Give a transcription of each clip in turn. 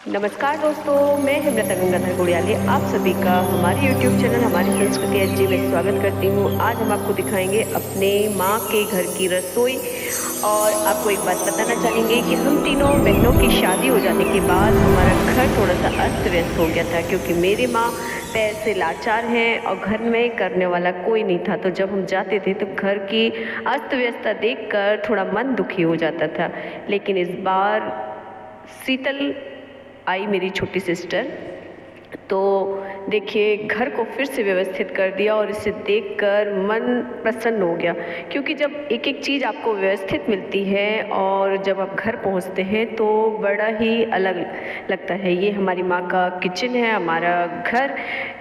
नमस्कार दोस्तों, मैं हेमलता गंगाधर गुड़ियाली आप सभी का हमारे YouTube चैनल हमारी संस्कृति एचजी में स्वागत करती हूँ। आज हम आपको दिखाएंगे अपने माँ के घर की रसोई और आपको एक बात बताना चाहेंगे कि हम तीनों बहनों की शादी हो जाने के बाद हमारा घर थोड़ा सा अस्त व्यस्त हो गया था, क्योंकि मेरी माँ पैर से लाचार हैं और घर में करने वाला कोई नहीं था। तो जब हम जाते थे तो घर की अस्त व्यस्तता देखकर थोड़ा मन दुखी हो जाता था। लेकिन इस बार शीतल आई, मेरी छोटी सिस्टर, तो देखिए घर को फिर से व्यवस्थित कर दिया और इसे देखकर मन प्रसन्न हो गया। क्योंकि जब एक एक चीज़ आपको व्यवस्थित मिलती है और जब आप घर पहुंचते हैं तो बड़ा ही अलग लगता है। ये हमारी माँ का किचन है, हमारा घर,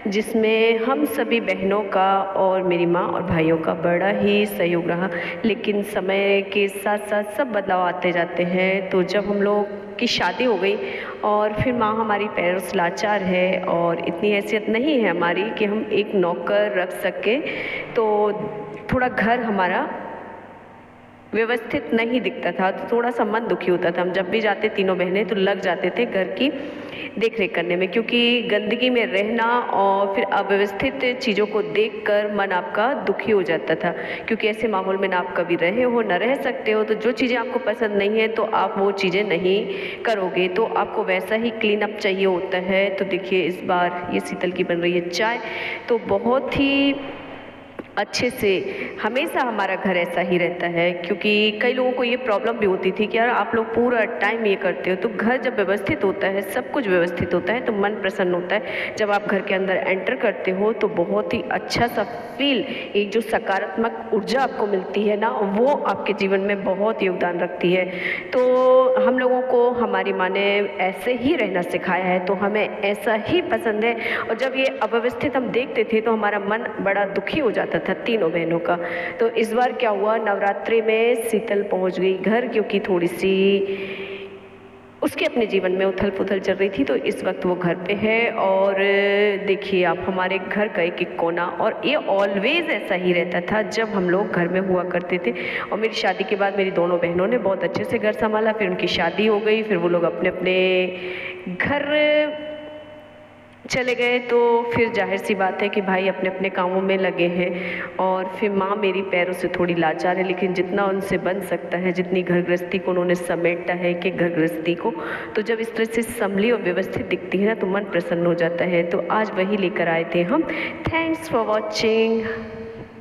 जिसमें हम सभी बहनों का और मेरी माँ और भाइयों का बड़ा ही सहयोग रहा। लेकिन समय के साथ साथ सब बदलाव आते जाते हैं। तो जब हम लोग की शादी हो गई और फिर माँ हमारी पैरों से लाचार है और इतनी हैसियत नहीं है हमारी कि हम एक नौकर रख सकें, तो थोड़ा घर हमारा व्यवस्थित नहीं दिखता था, तो थोड़ा सा मन दुखी होता था। हम जब भी जाते तीनों बहनें तो लग जाते थे घर की देख रेख करने में, क्योंकि गंदगी में रहना और फिर अव्यवस्थित चीज़ों को देखकर मन आपका दुखी हो जाता था। क्योंकि ऐसे माहौल में ना आप कभी रहे हो ना रह सकते हो, तो जो चीज़ें आपको पसंद नहीं है तो आप वो चीज़ें नहीं करोगे, तो आपको वैसा ही क्लीन अप चाहिए होता है। तो देखिए इस बार ये शीतल की बन रही है चाय, तो बहुत ही अच्छे से हमेशा हमारा घर ऐसा ही रहता है। क्योंकि कई लोगों को ये प्रॉब्लम भी होती थी कि यार आप लोग पूरा टाइम ये करते हो, तो घर जब व्यवस्थित होता है, सब कुछ व्यवस्थित होता है, तो मन प्रसन्न होता है। जब आप घर के अंदर एंटर करते हो तो बहुत ही अच्छा सा फील, एक जो सकारात्मक ऊर्जा आपको मिलती है ना, वो आपके जीवन में बहुत योगदान रखती है। तो हम लोगों को हमारी माँ ने ऐसे ही रहना सिखाया है, तो हमें ऐसा ही पसंद है। और जब ये अव्यवस्थित हम देखते थे तो हमारा मन बड़ा दुखी हो जाता था तीनों बहनों का। तो इस बार क्या हुआ, नवरात्रि में शीतल पहुंच गई घर, क्योंकि थोड़ी सी उसके अपने जीवन में उथल पुथल चल रही थी। तो इस वक्त वो घर पे है और देखिए आप हमारे घर का एक एक कोना, और ये ऑलवेज ऐसा ही रहता था जब हम लोग घर में हुआ करते थे। और मेरी शादी के बाद मेरी दोनों बहनों ने बहुत अच्छे से घर संभाला, फिर उनकी शादी हो गई, फिर वो लोग अपने अपने घर चले गए। तो फिर जाहिर सी बात है कि भाई अपने अपने कामों में लगे हैं। और फिर माँ मेरी पैरों से थोड़ी लाचार है, लेकिन जितना उनसे बन सकता है, जितनी घर गृहस्थी को उन्होंने समेटा है कि घर गृहस्थी को, तो जब इस तरह से संभली और व्यवस्थित दिखती है ना, तो मन प्रसन्न हो जाता है। तो आज वही लेकर आए थे हम। Thanks for watching.